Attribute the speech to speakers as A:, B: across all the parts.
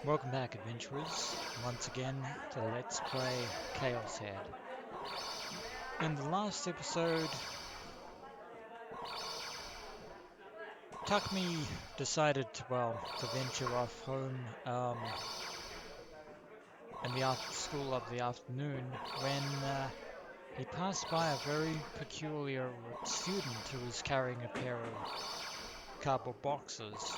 A: Welcome back, adventurers, once again to Let's Play ChäoS Head. In the last episode, Takumi decided to venture off home in the after school of the afternoon when he passed by a very peculiar student who was carrying a pair of cardboard boxes.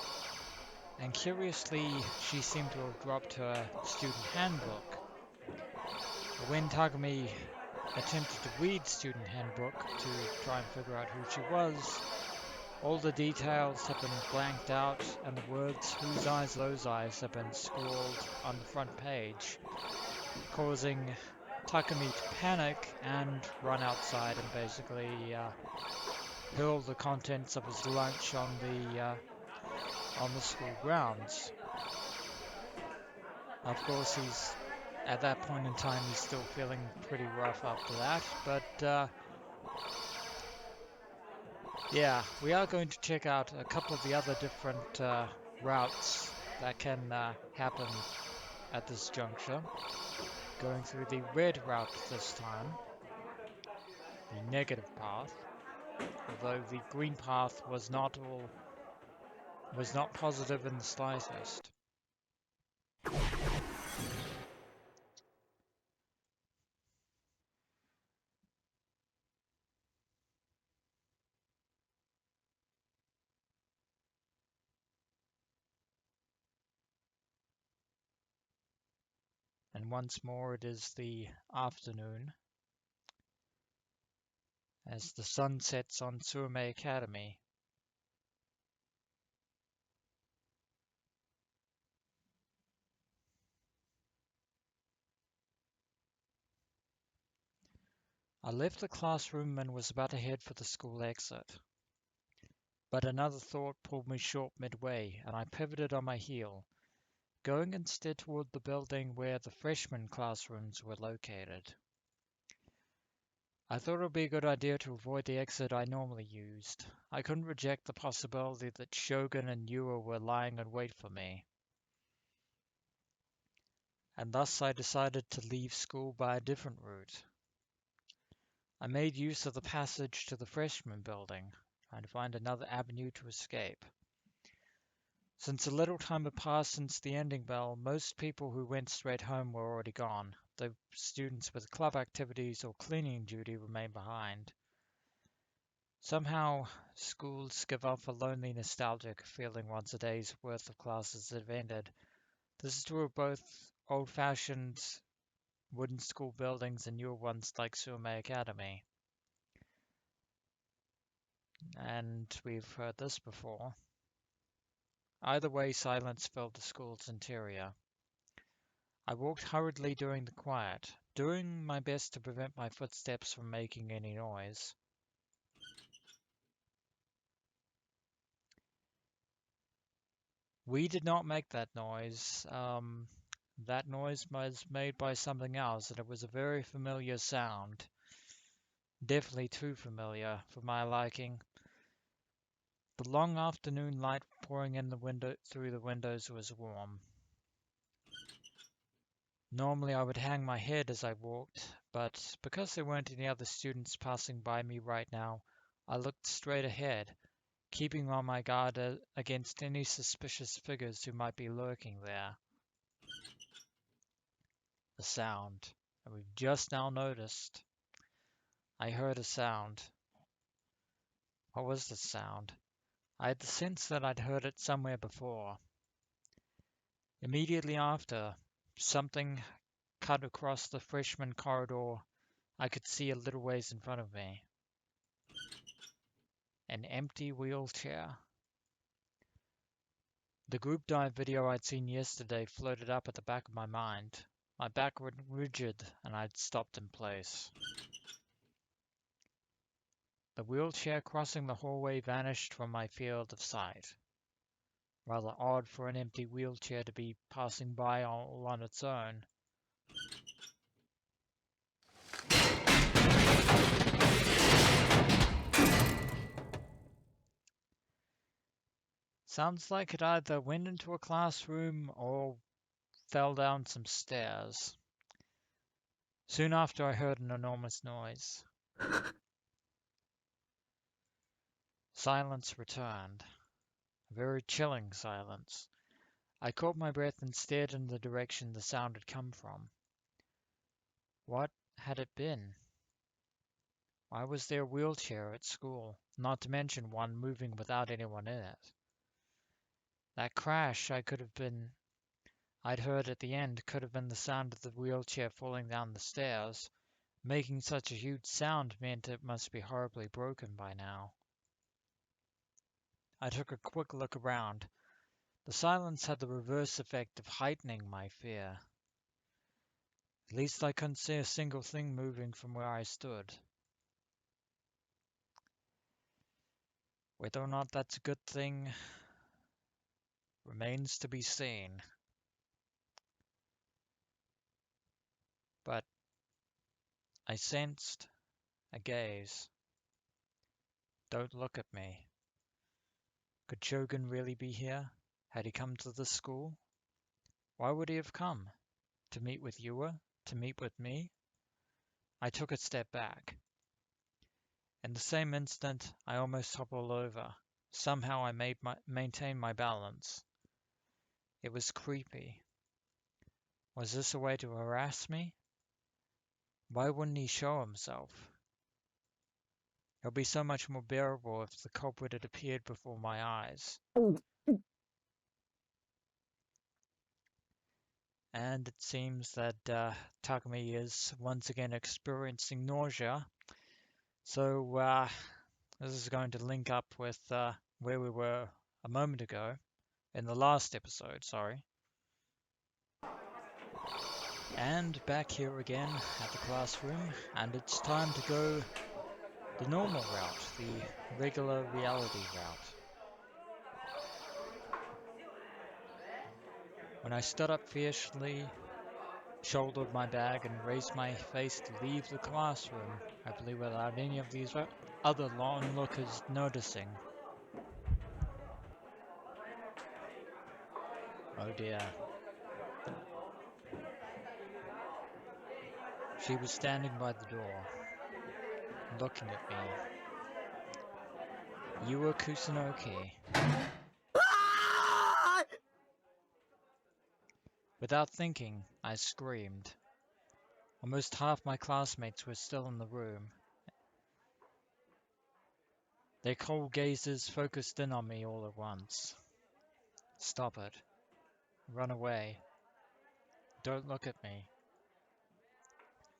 A: And curiously, she seemed to have dropped her student handbook. When Takumi attempted to read student handbook to try and figure out who she was, all the details have been blanked out and the words "whose eyes are those eyes" have been scrawled on the front page, causing Takumi to panic and run outside and basically hurl the contents of his lunch on the school grounds. Of course, at that point in time he's still feeling pretty rough after that, but yeah, we are going to check out a couple of the other different routes that can happen at this juncture. Going through the red route this time, the negative path, although the green path was not positive in the slightest. And once more it is the afternoon as the sun sets on Surume Academy. I left the classroom and was about to head for the school exit. But another thought pulled me short midway, and I pivoted on my heel, going instead toward the building where the freshman classrooms were located. I thought it would be a good idea to avoid the exit I normally used. I couldn't reject the possibility that Shogun and Yua were lying in wait for me. And thus I decided to leave school by a different route. I made use of the passage to the freshman building, trying to find another avenue to escape. Since a little time had passed since the ending bell, most people who went straight home were already gone, though students with club activities or cleaning duty remained behind. Somehow, schools give off a lonely, nostalgic feeling once a day's worth of classes have ended. This is true of both old-fashioned wooden school buildings and newer ones like Surume Academy. And we've heard this before. Either way, silence filled the school's interior. I walked hurriedly during the quiet, doing my best to prevent my footsteps from making any noise. We did not make that noise. That noise was made by something else, and it was a very familiar sound. Definitely too familiar for my liking. The long afternoon light pouring in through the windows was warm. Normally I would hang my head as I walked, but because there weren't any other students passing by me right now, I looked straight ahead, keeping on my guard against any suspicious figures who might be lurking there. The sound, and we've just now noticed. I heard a sound. What was the sound? I had the sense that I'd heard it somewhere before. Immediately after, something cut across the freshman corridor. I could see a little ways in front of me. An empty wheelchair. The group dive video I'd seen yesterday floated up at the back of my mind. My back went rigid and I'd stopped in place. The wheelchair crossing the hallway vanished from my field of sight. Rather odd for an empty wheelchair to be passing by all on its own. Sounds like it either went into a classroom or fell down some stairs. Soon after, I heard an enormous noise. Silence returned. A very chilling silence. I caught my breath and stared in the direction the sound had come from. What had it been? Why was there a wheelchair at school, not to mention one moving without anyone in it? That crash I'd heard at the end could have been the sound of the wheelchair falling down the stairs. Making such a huge sound meant it must be horribly broken by now. I took a quick look around. The silence had the reverse effect of heightening my fear. At least I couldn't see a single thing moving from where I stood. Whether or not that's a good thing remains to be seen. But I sensed a gaze. Don't look at me. Could Shogun really be here? Had he come to the school? Why would he have come? To meet with Yua? To meet with me? I took a step back. In the same instant, I almost toppled over. Somehow I maintained my balance. It was creepy. Was this a way to harass me? Why wouldn't he show himself? It would be so much more bearable if the culprit had appeared before my eyes. And it seems that Takumi is once again experiencing nausea. So this is going to link up with where we were a moment ago, in the last episode, sorry. And back here again at the classroom, and it's time to go the normal route, the regular reality route. When I stood up fiercely, shouldered my bag, and raised my face to leave the classroom, hopefully without any of these other onlookers noticing. Oh dear. She was standing by the door, looking at me. Yua Kusunoki. Without thinking, I screamed. Almost half my classmates were still in the room. Their cold gazes focused in on me all at once. Stop it. Run away. Don't look at me.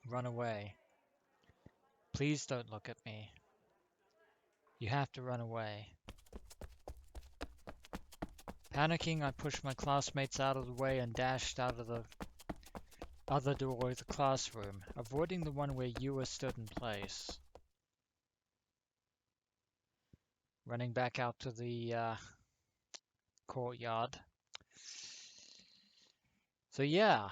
A: Run away. Please don't look at me. You have to run away. Panicking, I pushed my classmates out of the way and dashed out of the other door of the classroom, avoiding the one where Yua stood in place. Running back out to the courtyard. So yeah,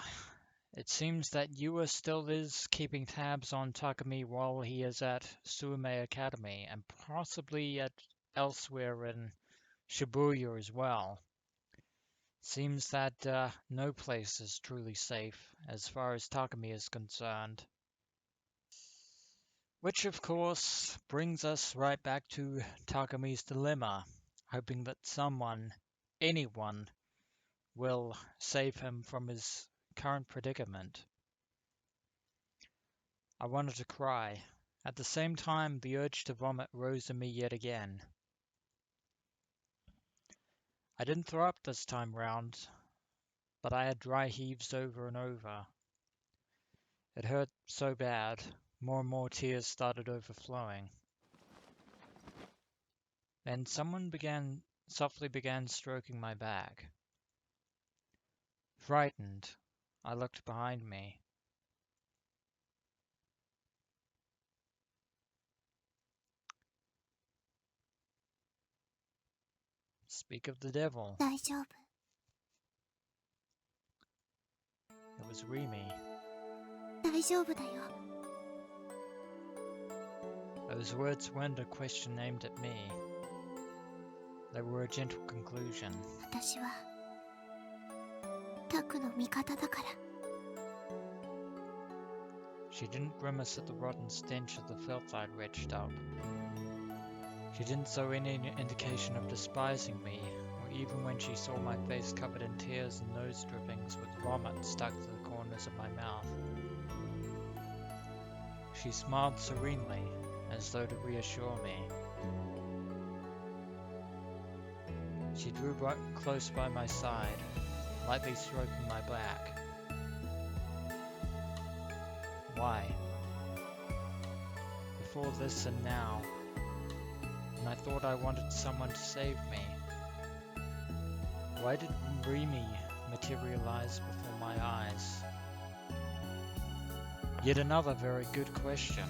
A: it seems that Yua still is keeping tabs on Takumi while he is at Suume Academy, and possibly at elsewhere in Shibuya as well. Seems that no place is truly safe as far as Takumi is concerned. Which, of course, brings us right back to Takumi's dilemma, hoping that someone, anyone, will save him from his current predicament. I wanted to cry. At the same time, the urge to vomit rose in me yet again. I didn't throw up this time round, but I had dry heaves over and over. It hurt so bad, more and more tears started overflowing. Then someone softly began stroking my back. Frightened, I looked behind me. Speak of the devil.
B: 大丈夫。
A: It was Rimi.
B: 大丈夫だよ。
A: Those words weren't a question aimed at me. They were a gentle conclusion.
B: 私はタクの味方だから。
A: She didn't grimace at the rotten stench of the filth I'd wedged up. She didn't show any indication of despising me, or even when she saw my face covered in tears and nose drippings with vomit stuck to the corners of my mouth. She smiled serenely, as though to reassure me. She drew close by my side, lightly stroking my back. Why? Before this and now, when I thought I wanted someone to save me, why did Rimi materialize before my eyes? Yet another very good question.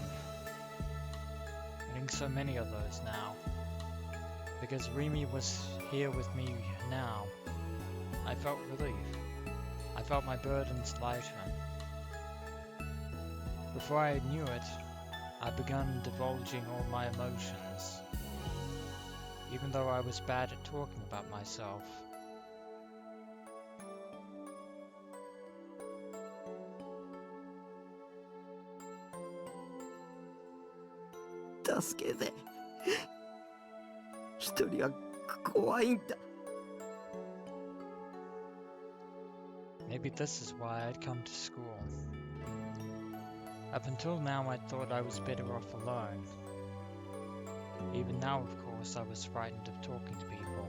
A: Getting so many of those now. Because Rimi was here with me now, I felt relief. I felt my burdens lighten. Before I knew it, I'd begun divulging all my emotions, even though I was bad at talking about myself. Maybe this is why I'd come to school. Up until now, I thought I was better off alone. Even now, of course, I was frightened of talking to people.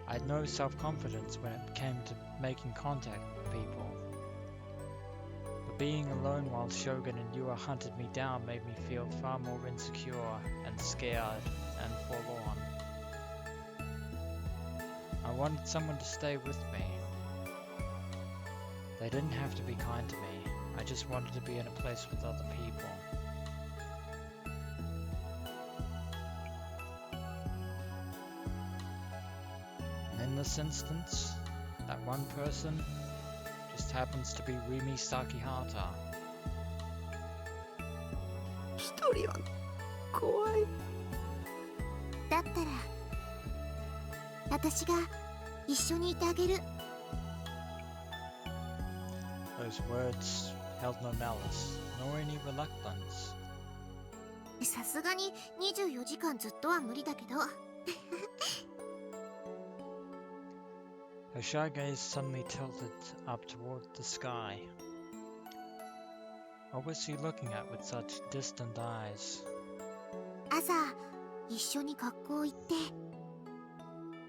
A: I had no self-confidence when it came to making contact with people. But being alone while Shogun and Yua hunted me down made me feel far more insecure and scared and forlorn. I wanted someone to stay with me. They didn't have to be kind to me. I just wanted to be in a place with other people. And in this instance, that one person just happens to be Rimi Sakihata.
B: だったら私が一緒にいてあげる。
A: Those words held no malice, nor any reluctance.
B: さすがに24時間ずっとは無理だけど。
A: Her shy gaze suddenly tilted up toward the sky. What was she looking at with such distant eyes?
B: 朝一緒に学校行って、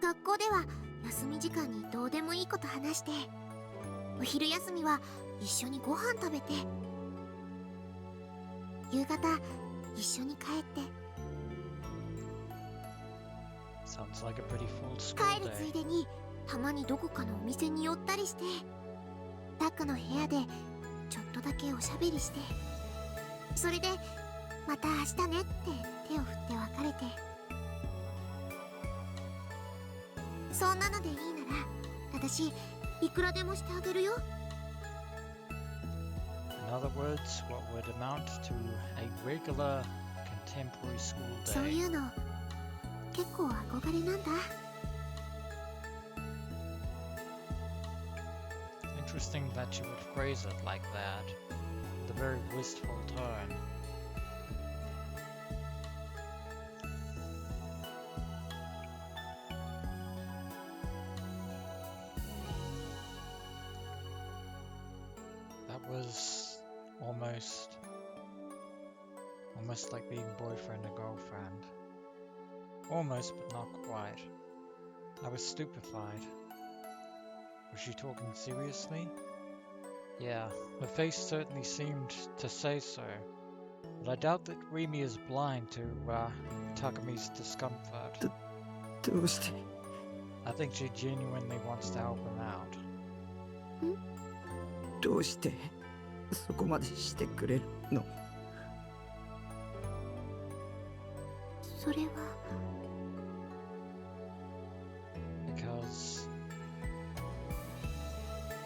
B: 学校では休み時間にどうでもいいこと話して、お昼休みは一緒にご飯食べて、夕方一緒に帰って、
A: Sounds like a pretty full school
B: 帰るつい
A: day.
B: でにたまにどこかのお店に寄ったりして、タクの部屋でちょっとだけおしゃべりして、それでまた明日ねって手を振って別れて、そんなのでいいなら私いくらでもしてあげるよ。
A: In other words, what would amount to a regular contemporary school
B: そう
A: day.
B: いうの結構憧れなんだ。
A: Interesting that you would phrase it like that, with a very wistful tone. That was almost like being boyfriend and girlfriend. Almost, but not quite. I was stupefied. Was she talking seriously? Yeah, her face certainly seemed to say so, but I doubt that Rimi is blind to Takumi's discomfort.
C: どうして
A: I think she genuinely wants to help him out.
C: どうしてそこまでしてくれるの？
B: それは
A: Because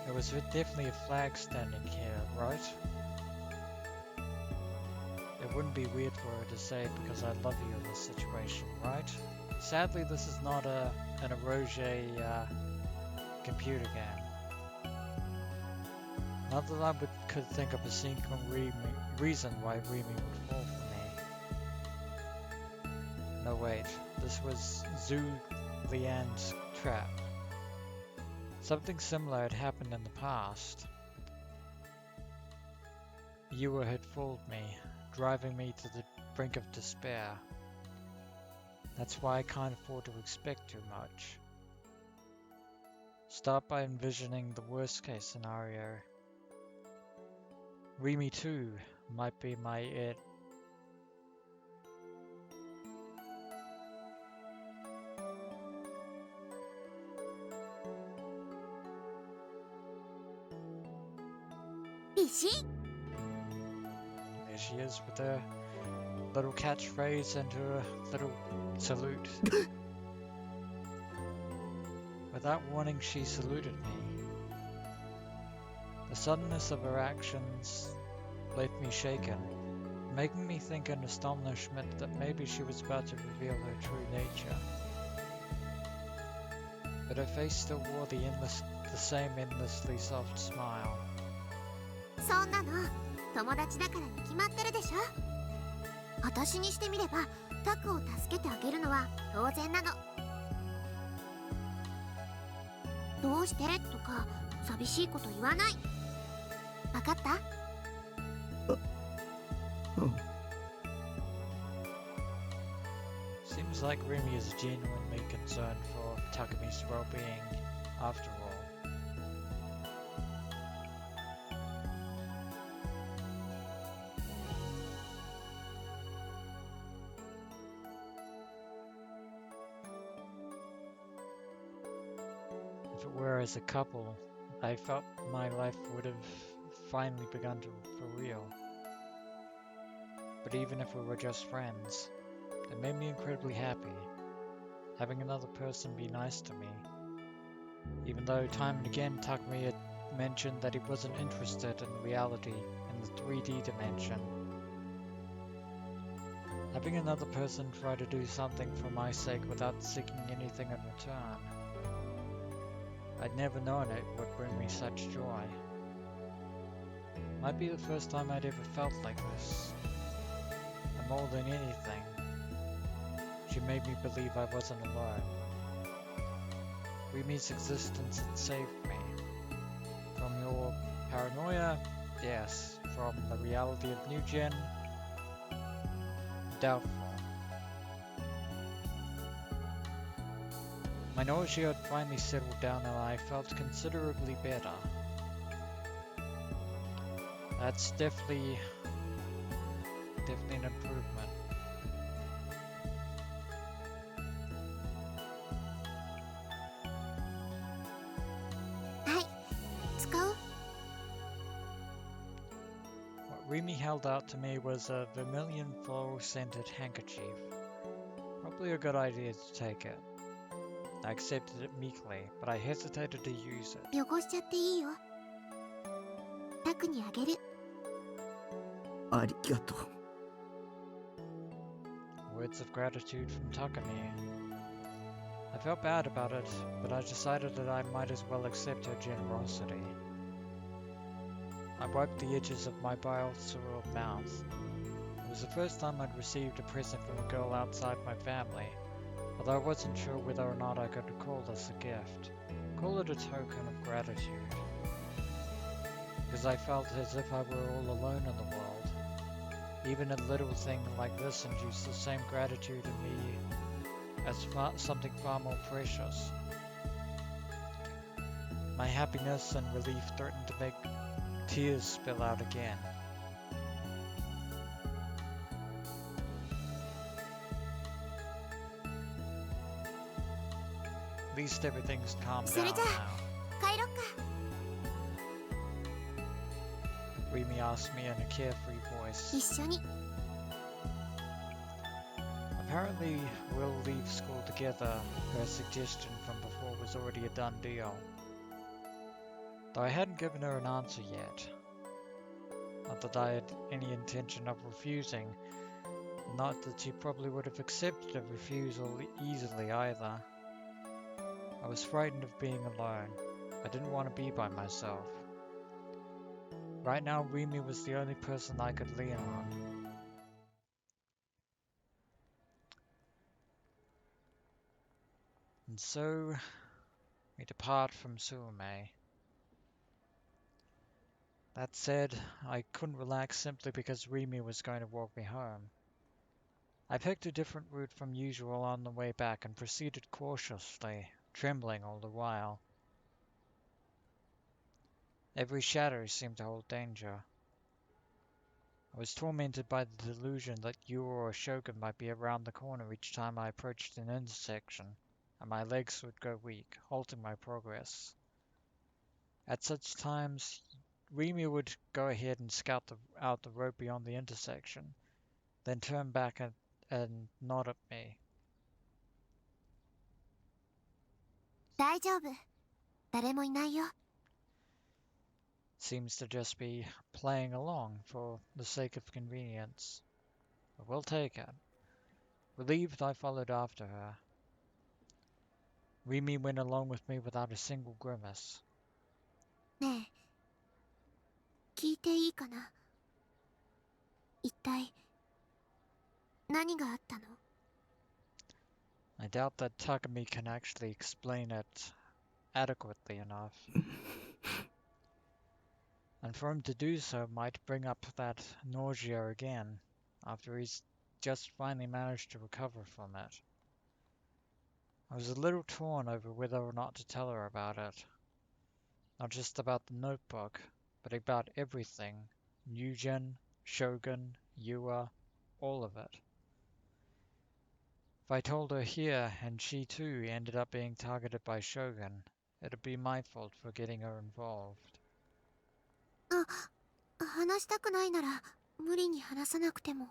A: there was definitely a flag standing here, right? It wouldn't be weird for her to say because I love you in this situation, right? Sadly, this is not an eroge computer game. Not that I could think of a single reason why Rimi would fall for me. No wait, this was Zhu Lian's trap. Something similar had happened in the past. Yua had fooled me, driving me to the brink of despair. That's why I can't afford to expect too much. Start by envisioning the worst case scenario. Rimi too might be my it.
B: Bishi?
A: There she is with her little catchphrase and her little salute. Without warning, she saluted me. The suddenness of her actions left me shaken, making me think in astonishment that maybe she was about to reveal her true nature. But her face still wore the same endlessly soft smile.
B: そんなの友達だからに決まってるでしょ。私にしてみればタクを助けてあげるのは当然なの。どうしてとか寂しいこと言わない。わかった？
C: うん。
A: Seems like Rimi is genuinely concerned for Takumi's well-being, after all. If it were as a couple, I felt my life would have finally begun for real. But even if we were just friends, it made me incredibly happy, having another person be nice to me. Even though time and again Takumi had mentioned that he wasn't interested in reality in the 3D dimension. Having another person try to do something for my sake without seeking anything in return. I'd never known it would bring me such joy. Might be the first time I'd ever felt like this. And more than anything, she made me believe I wasn't alone. Rimi's existence had saved me. From your paranoia, yes. From the reality of New Gen, doubtful. My nausea had finally settled down and I felt considerably better. That's definitely an improvement. What Rimi held out to me was a vermilion floral-scented handkerchief. Probably a good idea to take it. I accepted it meekly, but I hesitated to use it.
B: 汚しちゃっていいよ。タクにあげる。
C: ありがとう。
A: Words of gratitude from Takumi. I felt bad about it, but I decided that I might as well accept her generosity. I wiped the edges of my bile-soiled mouth. It was the first time I'd received a present from a girl outside my family, although I wasn't sure whether or not I could call this a gift. Call it a token of gratitude. Because I felt as if I were all alone in the world. Even a little thing like this induced the same gratitude in me as something far more precious. My happiness and relief threatened to make tears spill out again. At least everything's calmed down now.
B: 帰ろっか。
A: Rimi asked me in a carefree voice.
B: 一緒に。
A: Apparently, we'll leave school together. Her suggestion from before was already a done deal. Though I hadn't given her an answer yet. Not that I had any intention of refusing. Not that she probably would have accepted a refusal easily either. I was frightened of being alone. I didn't want to be by myself. Right now, Rimi was the only person I could lean on. And so, we depart from Suume. That said, I couldn't relax simply because Rimi was going to walk me home. I picked a different route from usual on the way back and proceeded cautiously, trembling all the while. Every shadow seemed to hold danger. I was tormented by the delusion that you or Shogun might be around the corner each time I approached an intersection, and my legs would go weak, halting my progress. At such times, Rimi would go ahead and scout out the road beyond the intersection, then turn back and nod at me.
B: 大丈夫。誰もいないよ。
A: Seems to just be playing along for the sake of convenience. But we'll take it. Relieved, I followed after her. Rimi went along with me without a single grimace.
B: ねえ、聞いていいかな。一体、何があったの？
A: I doubt that Takumi can actually explain it adequately enough. And for him to do so might bring up that nausea again, after he's just finally managed to recover from it. I was a little torn over whether or not to tell her about it. Not just about the notebook, but about everything. Nugent, Shogun, Yua, all of it. If I told her here, and she too ended up being targeted by Shogun, it'd be my fault for getting her involved.
B: 話したくないなら、無理に話さなくても。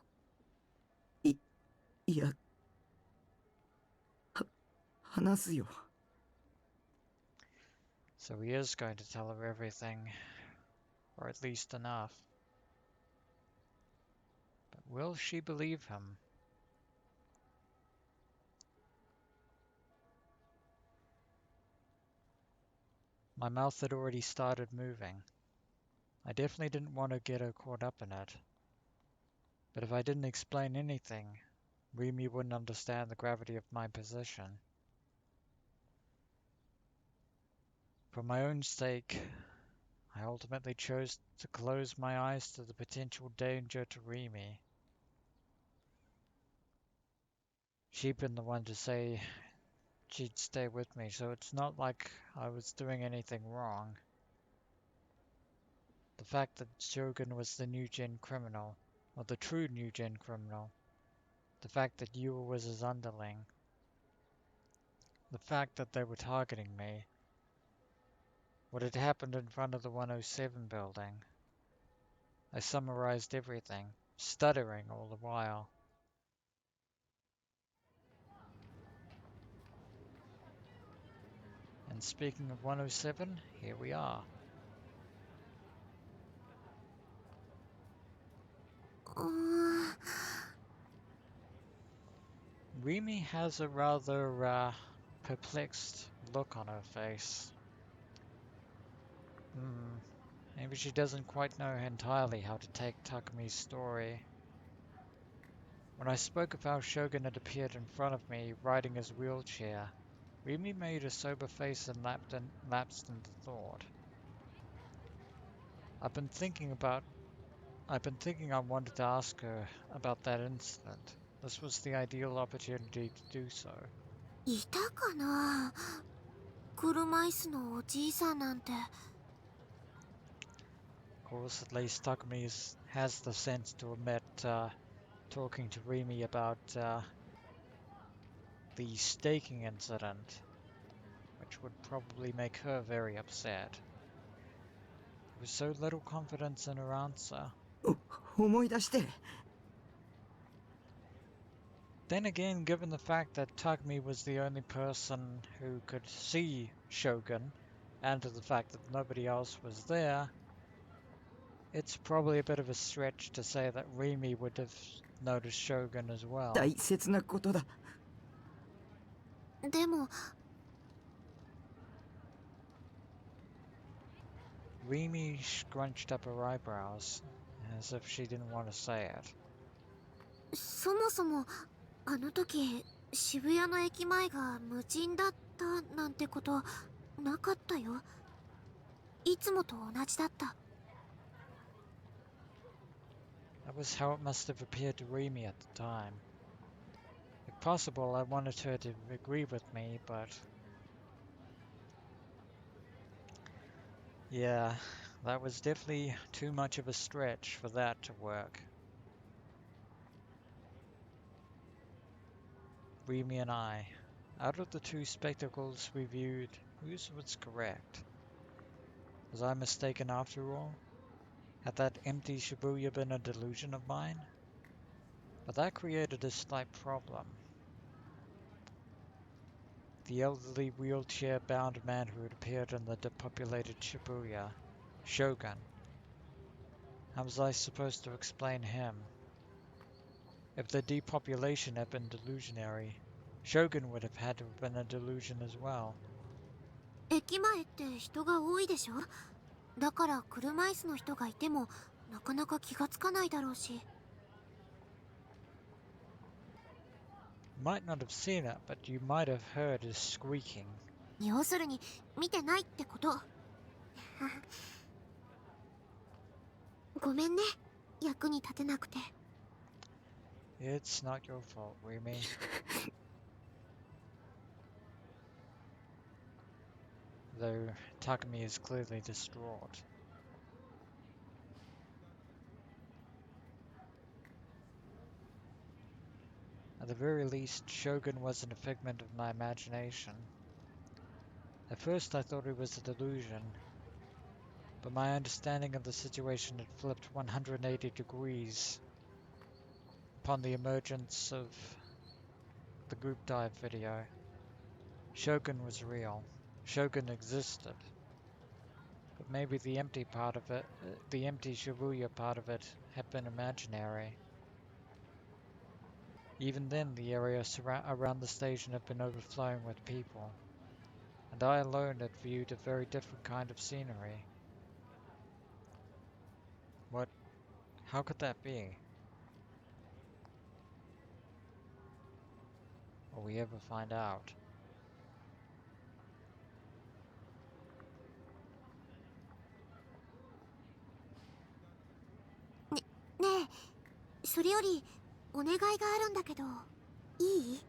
C: いや、話すよ。
A: So he is going to tell her everything, or at least enough. But will she believe him? My mouth had already started moving. I definitely didn't want to get her caught up in it. But if I didn't explain anything, Rimi wouldn't understand the gravity of my position. For my own sake, I ultimately chose to close my eyes to the potential danger to Rimi. She'd been the one to say she'd stay with me, so it's not like I was doing anything wrong. The fact that Shogun was the new gen criminal, or the true new gen criminal, the fact that Yua was his underling, the fact that they were targeting me, what had happened in front of the 107 building. I summarized everything, stuttering all the while. And speaking of 107, here we are.
B: うーん。
A: Rimi has a rather perplexed look on her face. Maybe she doesn't quite know entirely how to take Takumi's story. When I spoke of how Shogun had appeared in front of me riding his wheelchair, Rimi made a sober face and lapsed into thought. I've been thinking I wanted to ask her about that incident. This was the ideal opportunity to do so.
B: いたかな、車椅子のおじいさんなんて。
A: Of course, at least Takumi has the sense to admit talking to Rimi about the staking incident, which would probably make her very upset. There was so little confidence in her answer.
C: 思い出して。
A: Then again, given the fact that Takumi was the only person who could see Shogun, and the fact that nobody else was there, it's probably a bit of a stretch to say that Rimi would have noticed Shogun as well.
C: 大切なことだ。
B: でも、
A: Rimi scrunched up her eyebrows, as if she didn't want to say it.
B: そもそもあの時渋谷の駅前が無人だったなんてことなかったよ。いつもと同じだった。
A: That was how it must have appeared to Rimi at the time. If possible, I wanted her to agree with me, but... yeah, that was definitely too much of a stretch for that to work. Rimi and I. Out of the two spectacles we viewed, whose was correct? Was I mistaken after all? Had that empty Shibuya been a delusion of mine? But that created a slight problem. The elderly wheelchair-bound man who had appeared in the depopulated Shibuya, Shogun. How was I supposed to explain him? If the depopulation had been delusionary, Shogun would have had to have been a delusion as well.
B: 駅前って人が多いでしょ。だから車椅子の人がいてもなかなか気がつかないだろうし。
A: You might not have seen it, but you might have heard his squeaking.
B: 要するに見てないってこと。ごめんね、役に立てなくて。
A: It's not your fault, Rimi. Though Takumi is clearly distraught. At the very least, Shogun wasn't a figment of my imagination. At first I thought it was a delusion, but my understanding of the situation had flipped 180 degrees upon the emergence of the group dive video. Shogun was real. Shogun existed. But maybe the empty part of it, the empty Shibuya part of it, had been imaginary. Even then, the area around the station had been overflowing with people, and I alone had viewed a very different kind of scenery. What? How could that be? Will we ever find out?
B: ねえ、それよりお願いがあるんだけど、いい？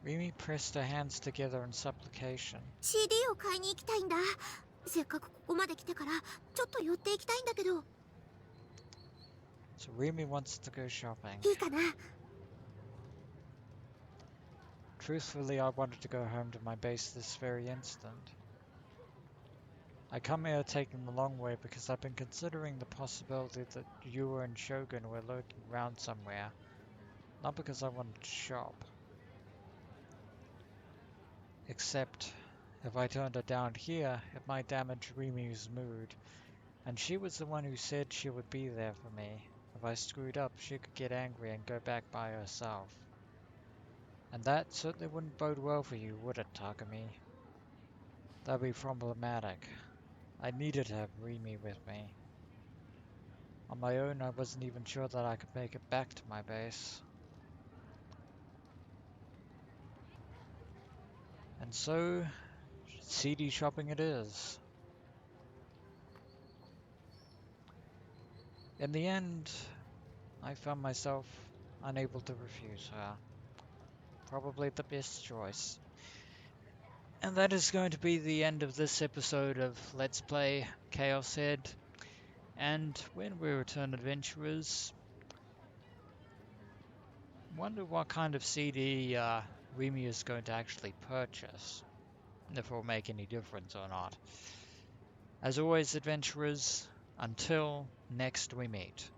A: Rimi pressed her hands together in supplication.
B: CD を買いに行きたいんだ。せっかくここまで来てからちょっと寄っていきたいんだけど。
A: So Rimi wants to go shopping.
B: いいかな？
A: Truthfully, I wanted to go home to my base this very instant. I come here taking the long way because I've been considering the possibility that you and Shogun were lurking around somewhere, not because I wanted to shop. Except, if I turned her down here, it might damage Rimi's mood, and she was the one who said she would be there for me. If I screwed up, she could get angry and go back by herself. And that certainly wouldn't bode well for you, would it, Takumi? That'd be problematic. I needed to have Rimi with me. On my own, I wasn't even sure that I could make it back to my base. And so, CD shopping it is. In the end, I found myself unable to refuse her. Probably the best choice. And that is going to be the end of this episode of Let's Play ChäoS Head. And when we return, adventurers, wonder what kind of CD Rimi is going to actually purchase, if it will make any difference or not. As always, adventurers, until next we meet.